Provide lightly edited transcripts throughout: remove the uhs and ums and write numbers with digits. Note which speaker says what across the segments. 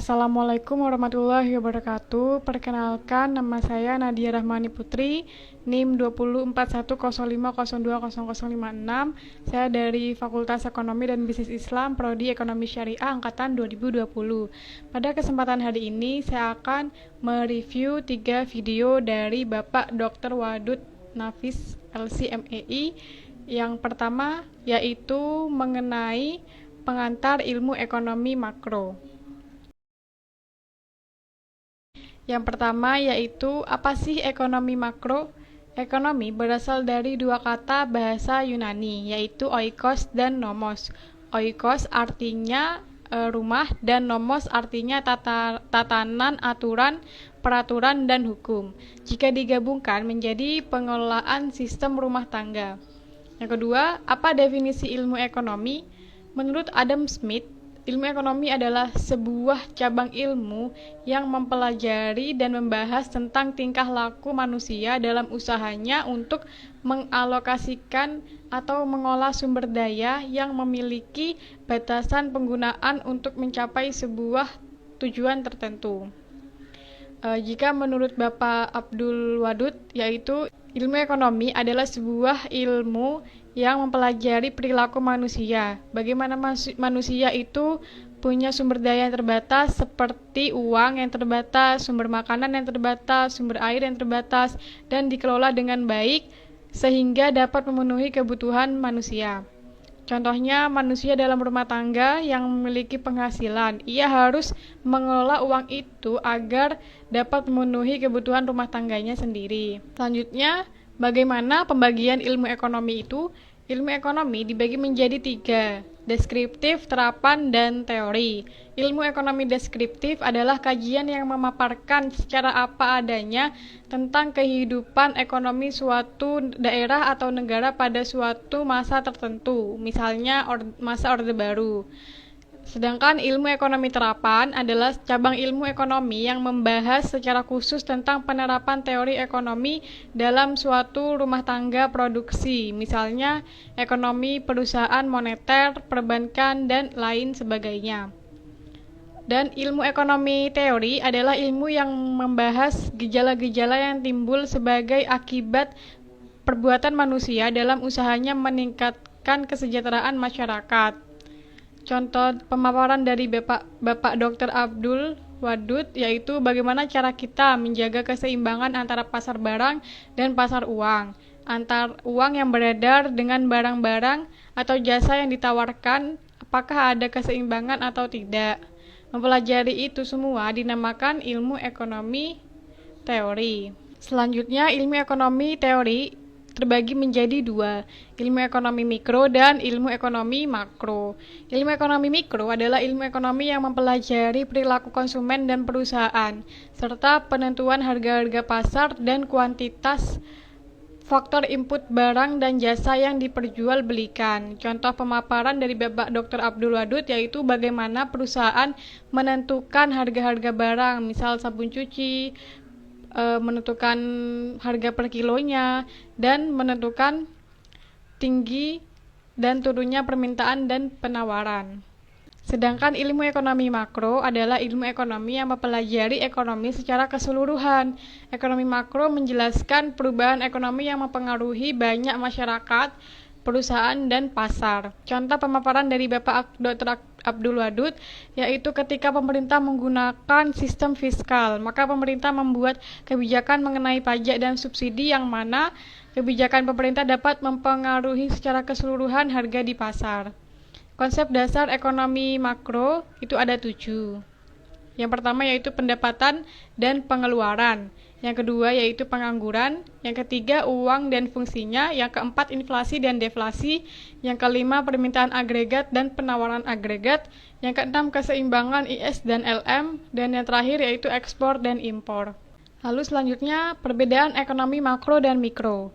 Speaker 1: Assalamualaikum warahmatullahi wabarakatuh. Perkenalkan, nama saya Nadia Rahmani Putri, NIM 204105020056. Saya dari Fakultas Ekonomi dan Bisnis Islam, Prodi Ekonomi Syariah Angkatan 2020. Pada kesempatan hari ini, saya akan mereview 3 video dari Bapak Dr. Wadud Nafis, LC.MEI. Yang pertama yaitu mengenai pengantar ilmu ekonomi makro. Yang pertama yaitu apa sih ekonomi makro? Ekonomi berasal dari dua kata bahasa Yunani, yaitu oikos dan nomos. Oikos artinya rumah dan nomos artinya tatanan, aturan, peraturan, dan hukum. Jika digabungkan menjadi pengelolaan sistem rumah tangga. Yang kedua, apa definisi ilmu ekonomi? Menurut Adam Smith, ilmu ekonomi adalah sebuah cabang ilmu yang mempelajari dan membahas tentang tingkah laku manusia dalam usahanya untuk mengalokasikan atau mengolah sumber daya yang memiliki batasan penggunaan untuk mencapai sebuah tujuan tertentu. Jika menurut Bapak Abdul Wadud, yaitu ilmu ekonomi adalah sebuah ilmu yang mempelajari perilaku manusia. Bagaimana manusia itu punya sumber daya yang terbatas seperti uang yang terbatas, sumber makanan yang terbatas, sumber air yang terbatas, dan dikelola dengan baik sehingga dapat memenuhi kebutuhan manusia. Contohnya, manusia dalam rumah tangga yang memiliki penghasilan, ia harus mengelola uang itu agar dapat memenuhi kebutuhan rumah tangganya sendiri. Selanjutnya, bagaimana pembagian ilmu ekonomi itu? Ilmu ekonomi dibagi menjadi 3, deskriptif, terapan, dan teori. Ilmu ekonomi deskriptif adalah kajian yang memaparkan secara apa adanya tentang kehidupan ekonomi suatu daerah atau negara pada suatu masa tertentu, misalnya masa Orde Baru. Sedangkan ilmu ekonomi terapan adalah cabang ilmu ekonomi yang membahas secara khusus tentang penerapan teori ekonomi dalam suatu rumah tangga produksi, misalnya ekonomi perusahaan moneter, perbankan, dan lain sebagainya. Dan ilmu ekonomi teori adalah ilmu yang membahas gejala-gejala yang timbul sebagai akibat perbuatan manusia dalam usahanya meningkatkan kesejahteraan masyarakat. Contoh pemaparan dari Bapak Dr. Abdul Wadud yaitu bagaimana cara kita menjaga keseimbangan antara pasar barang dan pasar uang, antar uang yang beredar dengan barang-barang atau jasa yang ditawarkan, apakah ada keseimbangan atau tidak. Mempelajari itu semua dinamakan ilmu ekonomi teori. Selanjutnya, ilmu ekonomi teori terbagi menjadi 2, ilmu ekonomi mikro dan ilmu ekonomi makro. Ilmu ekonomi mikro adalah ilmu ekonomi yang mempelajari perilaku konsumen dan perusahaan, serta penentuan harga-harga pasar dan kuantitas faktor input barang dan jasa yang diperjualbelikan. Contoh pemaparan dari Bapak Dr. Abdul Wadud yaitu bagaimana perusahaan menentukan harga-harga barang, misal sabun cuci, menentukan harga per kilonya, dan menentukan tinggi dan turunnya permintaan dan penawaran. Sedangkan ilmu ekonomi makro adalah ilmu ekonomi yang mempelajari ekonomi secara keseluruhan. Ekonomi makro menjelaskan perubahan ekonomi yang mempengaruhi banyak masyarakat, perusahaan, dan pasar. Contoh pemaparan dari Bapak Dr. Abdul Wadud yaitu ketika pemerintah menggunakan sistem fiskal, maka pemerintah membuat kebijakan mengenai pajak dan subsidi yang mana kebijakan pemerintah dapat mempengaruhi secara keseluruhan harga di pasar. Konsep dasar ekonomi makro itu ada 7. Yang pertama yaitu pendapatan dan pengeluaran. Yang kedua yaitu pengangguran. Yang ketiga uang dan fungsinya. Yang keempat inflasi dan deflasi. Yang kelima permintaan agregat dan penawaran agregat. Yang keenam keseimbangan IS dan LM. Dan yang terakhir yaitu ekspor dan impor. Lalu selanjutnya perbedaan ekonomi makro dan mikro.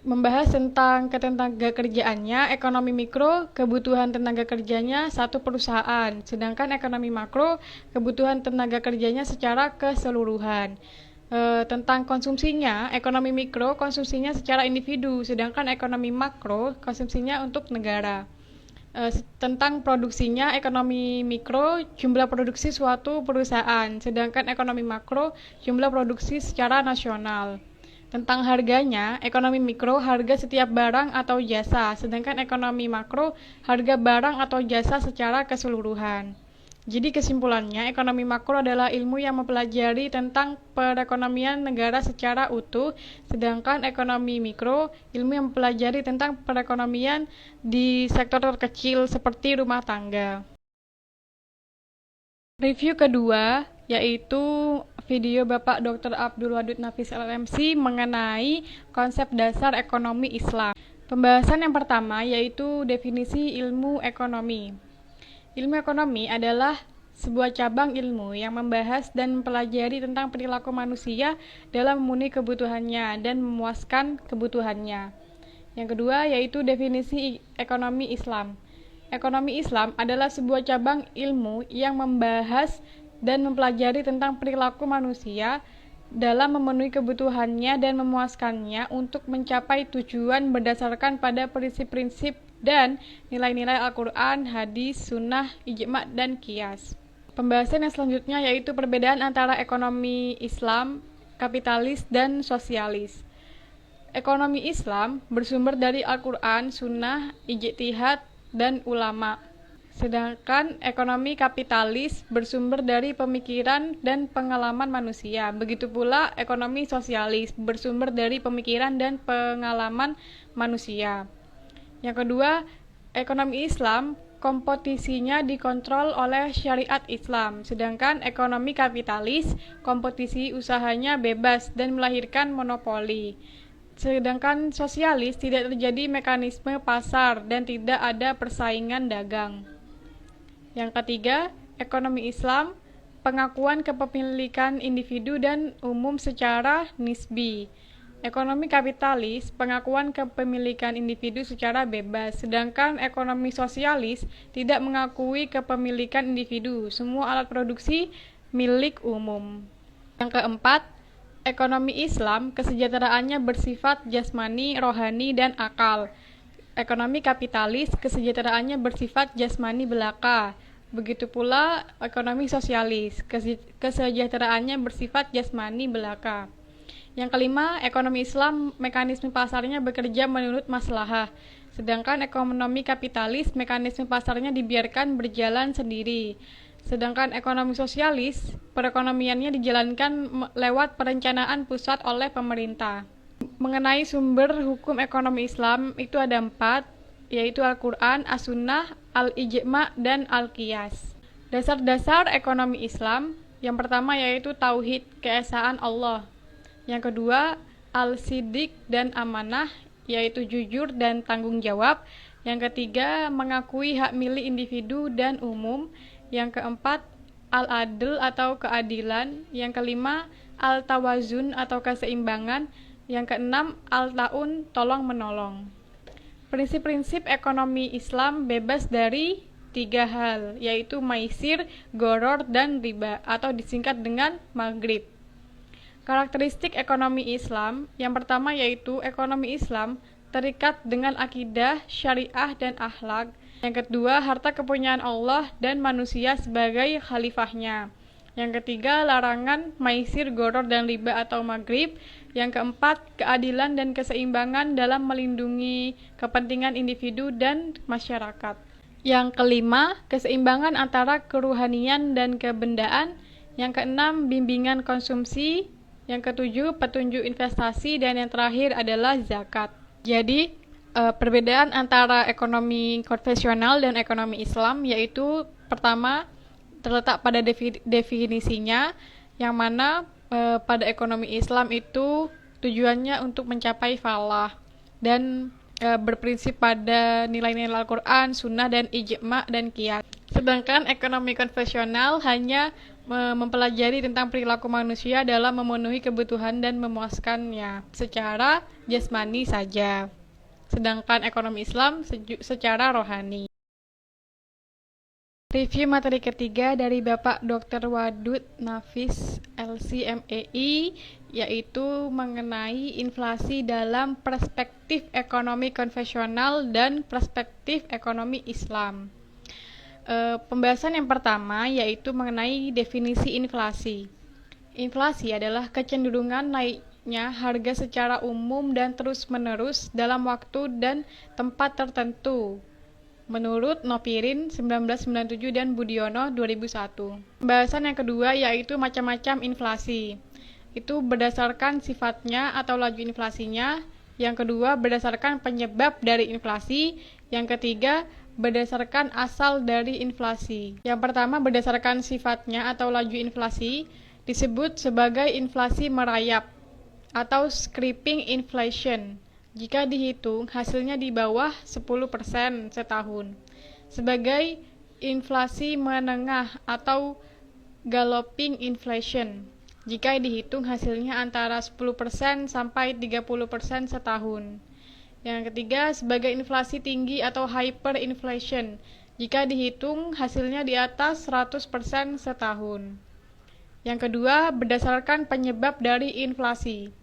Speaker 1: Membahas tentang ketenaga kerjaannya, ekonomi mikro, kebutuhan tenaga kerjanya satu perusahaan, sedangkan ekonomi makro, kebutuhan tenaga kerjanya secara keseluruhan. Tentang konsumsinya, ekonomi mikro konsumsinya secara individu, sedangkan ekonomi makro konsumsinya untuk negara. tentang produksinya. Ekonomi mikro, jumlah produksi suatu perusahaan, sedangkan ekonomi makro, jumlah produksi secara nasional. Tentang harganya, ekonomi mikro harga setiap barang atau jasa, sedangkan ekonomi makro harga barang atau jasa secara keseluruhan. Jadi kesimpulannya, ekonomi makro adalah ilmu yang mempelajari tentang perekonomian negara secara utuh, sedangkan ekonomi mikro, ilmu yang mempelajari tentang perekonomian di sektor terkecil seperti rumah tangga. Review kedua, yaitu video Bapak Dr. Abdul Wadud Nafis LLMC mengenai konsep dasar ekonomi Islam. Pembahasan yang pertama yaitu definisi ilmu ekonomi. Ilmu ekonomi adalah sebuah cabang ilmu yang membahas dan mempelajari tentang perilaku manusia dalam memenuhi kebutuhannya dan memuaskan kebutuhannya. Yang kedua yaitu definisi ekonomi Islam. Ekonomi Islam adalah sebuah cabang ilmu yang membahas dan mempelajari tentang perilaku manusia dalam memenuhi kebutuhannya dan memuaskannya untuk mencapai tujuan berdasarkan pada prinsip-prinsip dan nilai-nilai Al-Quran, hadis, sunnah, ijma' dan qiyas. Pembahasan yang selanjutnya yaitu perbedaan antara ekonomi Islam, kapitalis, dan sosialis. Ekonomi Islam bersumber dari Al-Quran, sunnah, ijtihad, dan ulama. Sedangkan ekonomi kapitalis bersumber dari pemikiran dan pengalaman manusia. Begitu pula ekonomi sosialis bersumber dari pemikiran dan pengalaman manusia. Yang kedua, ekonomi Islam kompetisinya dikontrol oleh syariat Islam. Sedangkan ekonomi kapitalis kompetisi usahanya bebas dan melahirkan monopoli. Sedangkan sosialis tidak terjadi mekanisme pasar dan tidak ada persaingan dagang. Yang ketiga, ekonomi Islam, pengakuan kepemilikan individu dan umum secara nisbi. Ekonomi kapitalis, pengakuan kepemilikan individu secara bebas, sedangkan ekonomi sosialis tidak mengakui kepemilikan individu. Semua alat produksi milik umum. Yang keempat, ekonomi Islam, kesejahteraannya bersifat jasmani, rohani, dan akal. Ekonomi kapitalis, kesejahteraannya bersifat jasmani belaka. Begitu pula ekonomi sosialis, kesejahteraannya bersifat jasmani belaka. Yang kelima, ekonomi Islam, mekanisme pasarnya bekerja menurut maslahah. Sedangkan ekonomi kapitalis, mekanisme pasarnya dibiarkan berjalan sendiri. Sedangkan ekonomi sosialis, perekonomiannya dijalankan lewat perencanaan pusat oleh pemerintah. Mengenai sumber hukum ekonomi Islam, itu ada 4, yaitu Al-Quran, As-Sunnah, Al-Ijma' dan Al-Qiyas. Dasar-dasar ekonomi Islam, yang pertama yaitu Tauhid, keesaan Allah. Yang kedua, Al-Siddiq dan Amanah, yaitu jujur dan tanggung jawab. Yang ketiga, mengakui hak milik individu dan umum. Yang keempat, Al-Adl atau keadilan. Yang kelima, Al-Tawazun atau keseimbangan. Yang keenam, Al-Ta'un, tolong-menolong. Prinsip-prinsip ekonomi Islam bebas dari 3 hal, yaitu maisir, goror, dan riba, atau disingkat dengan maghrib. Karakteristik ekonomi Islam, yang pertama yaitu ekonomi Islam terikat dengan akidah, syariah, dan akhlak. Yang kedua, harta kepunyaan Allah dan manusia sebagai khalifahnya. Yang ketiga, larangan maisir, goror, dan riba atau maghrib. Yang keempat, keadilan dan keseimbangan dalam melindungi kepentingan individu dan masyarakat. Yang kelima, keseimbangan antara keruhanian dan kebendaan. Yang keenam, bimbingan konsumsi. Yang ketujuh, petunjuk investasi. Dan yang terakhir adalah zakat. Jadi, perbedaan antara ekonomi konvensional dan ekonomi Islam yaitu pertama, terletak pada definisinya, yang mana pada ekonomi Islam itu tujuannya untuk mencapai falah dan berprinsip pada nilai-nilai Al-Quran, sunnah, dan ijma' dan qiyas. Sedangkan ekonomi konvensional hanya mempelajari tentang perilaku manusia dalam memenuhi kebutuhan dan memuaskannya secara jasmani saja. Sedangkan ekonomi Islam secara rohani. Review materi ketiga dari Bapak Dr. Wadud Nafis, LC.MEI, yaitu mengenai inflasi dalam perspektif ekonomi konvensional dan perspektif ekonomi Islam. Pembahasan yang pertama yaitu mengenai definisi inflasi. Inflasi adalah kecenderungan naiknya harga secara umum dan terus-menerus dalam waktu dan tempat tertentu, menurut Nopirin 1997 dan Budiono 2001. Pembahasan yang kedua yaitu macam-macam inflasi. Itu berdasarkan sifatnya atau laju inflasinya. Yang kedua berdasarkan penyebab dari inflasi. Yang ketiga berdasarkan asal dari inflasi. Yang pertama berdasarkan sifatnya atau laju inflasi disebut sebagai inflasi merayap atau creeping inflation jika dihitung hasilnya di bawah 10% setahun, sebagai inflasi menengah atau galloping inflation jika dihitung hasilnya antara 10% sampai 30% setahun. Yang ketiga sebagai inflasi tinggi atau hyperinflation jika dihitung hasilnya di atas 100% setahun. Yang kedua berdasarkan penyebab dari inflasi.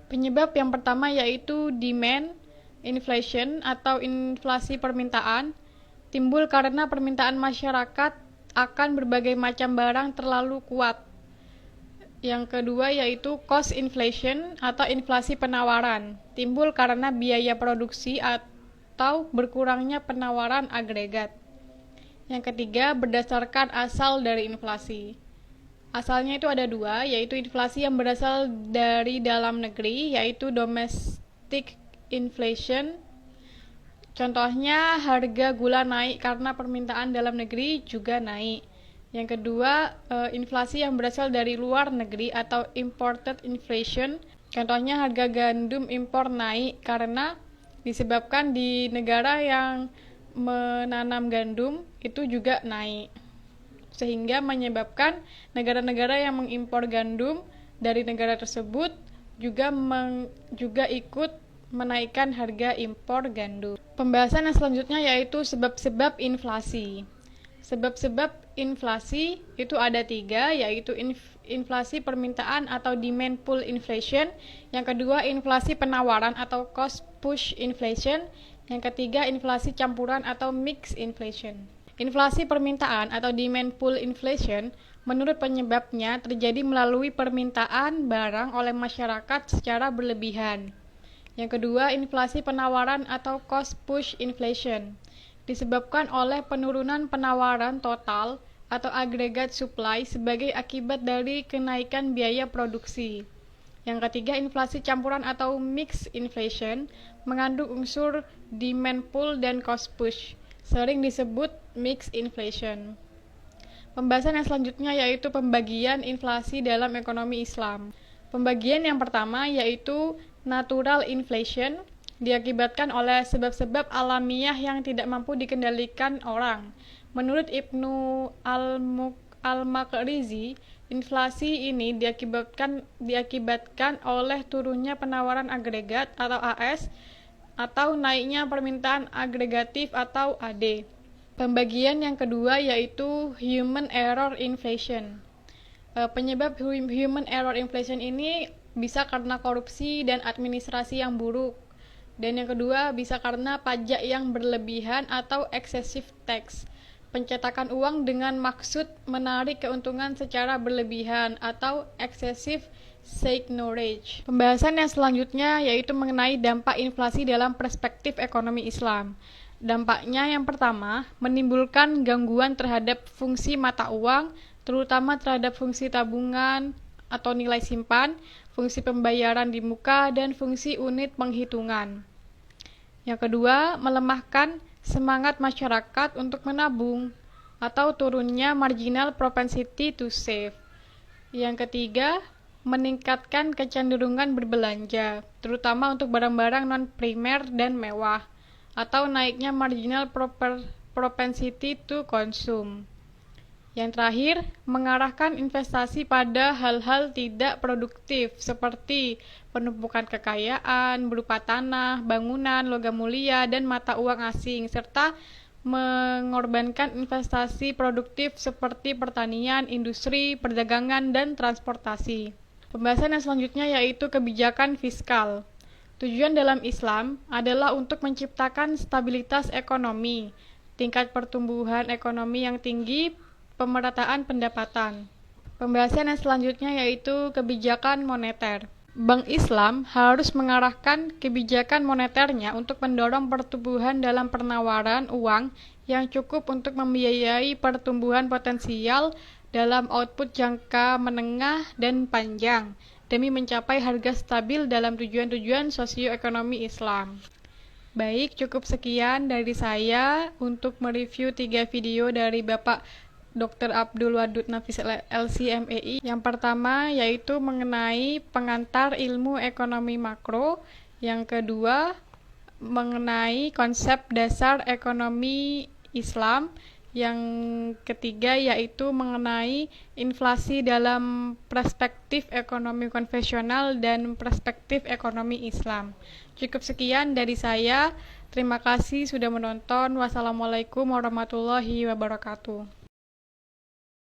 Speaker 1: Penyebab yang pertama yaitu demand inflation atau inflasi permintaan, timbul karena permintaan masyarakat akan berbagai macam barang terlalu kuat. Yang kedua yaitu cost inflation atau inflasi penawaran, timbul karena biaya produksi atau berkurangnya penawaran agregat. Yang ketiga berdasarkan asal dari inflasi. Asalnya itu ada dua, yaitu inflasi yang berasal dari dalam negeri, yaitu domestic inflation. Contohnya harga gula naik karena permintaan dalam negeri juga naik. Yang kedua, inflasi yang berasal dari luar negeri atau imported inflation. Contohnya harga gandum impor naik karena disebabkan di negara yang menanam gandum itu juga naik, sehingga menyebabkan negara-negara yang mengimpor gandum dari negara tersebut juga ikut menaikkan harga impor gandum. Pembahasan yang selanjutnya yaitu sebab-sebab inflasi. Sebab-sebab inflasi itu ada tiga, yaitu inflasi permintaan atau demand pull inflation. Yang kedua inflasi penawaran atau cost push inflation. Yang ketiga inflasi campuran atau mix inflation. Inflasi permintaan atau demand pull inflation menurut penyebabnya terjadi melalui permintaan barang oleh masyarakat secara berlebihan. Yang kedua, inflasi penawaran atau cost push inflation disebabkan oleh penurunan penawaran total atau agregat supply sebagai akibat dari kenaikan biaya produksi. Yang ketiga, inflasi campuran atau mix inflation mengandung unsur demand pull dan cost push, sering disebut mixed inflation. Pembahasan yang selanjutnya yaitu pembagian inflasi dalam ekonomi Islam. Pembagian yang pertama yaitu natural inflation, diakibatkan oleh sebab-sebab alamiah yang tidak mampu dikendalikan orang. Menurut Ibnu Al-Maqrizi, inflasi ini diakibatkan oleh turunnya penawaran agregat atau AS atau naiknya permintaan agregatif atau AD. Pembagian yang kedua yaitu human error inflation. Penyebab human error inflation ini bisa karena korupsi dan administrasi yang buruk. Dan yang kedua bisa karena pajak yang berlebihan atau excessive tax. Pencetakan uang dengan maksud menarik keuntungan secara berlebihan atau excessive seigniorage. Pembahasan yang selanjutnya yaitu mengenai dampak inflasi dalam perspektif ekonomi Islam. Dampaknya yang pertama, menimbulkan gangguan terhadap fungsi mata uang, terutama terhadap fungsi tabungan atau nilai simpan, fungsi pembayaran di muka, dan fungsi unit penghitungan. Yang kedua, melemahkan semangat masyarakat untuk menabung atau turunnya marginal propensity to save. Yang ketiga, meningkatkan kecenderungan berbelanja, terutama untuk barang-barang non-primer dan mewah, atau naiknya marginal propensity to consume. Yang terakhir, mengarahkan investasi pada hal-hal tidak produktif seperti penumpukan kekayaan berupa tanah, bangunan, logam mulia, dan mata uang asing, serta mengorbankan investasi produktif seperti pertanian, industri, perdagangan, dan transportasi. Pembahasan yang selanjutnya yaitu kebijakan fiskal. Tujuan dalam Islam adalah untuk menciptakan stabilitas ekonomi, tingkat pertumbuhan ekonomi yang tinggi, pemerataan pendapatan. Pembahasan yang selanjutnya yaitu kebijakan moneter. Bank Islam harus mengarahkan kebijakan moneternya untuk mendorong pertumbuhan dalam penawaran uang yang cukup untuk membiayai pertumbuhan potensial dalam output jangka menengah dan panjang, demi mencapai harga stabil dalam tujuan-tujuan sosioekonomi Islam. Baik, cukup sekian dari saya untuk mereview 3 video dari Bapak Dr. Abdul Wadud Nafis LCMEI. Yang pertama yaitu mengenai pengantar ilmu ekonomi makro. Yang kedua mengenai konsep dasar ekonomi Islam. Yang ketiga yaitu mengenai inflasi dalam perspektif ekonomi konvensional dan perspektif ekonomi Islam. Cukup sekian dari saya. Terima kasih sudah menonton. Wassalamualaikum warahmatullahi wabarakatuh.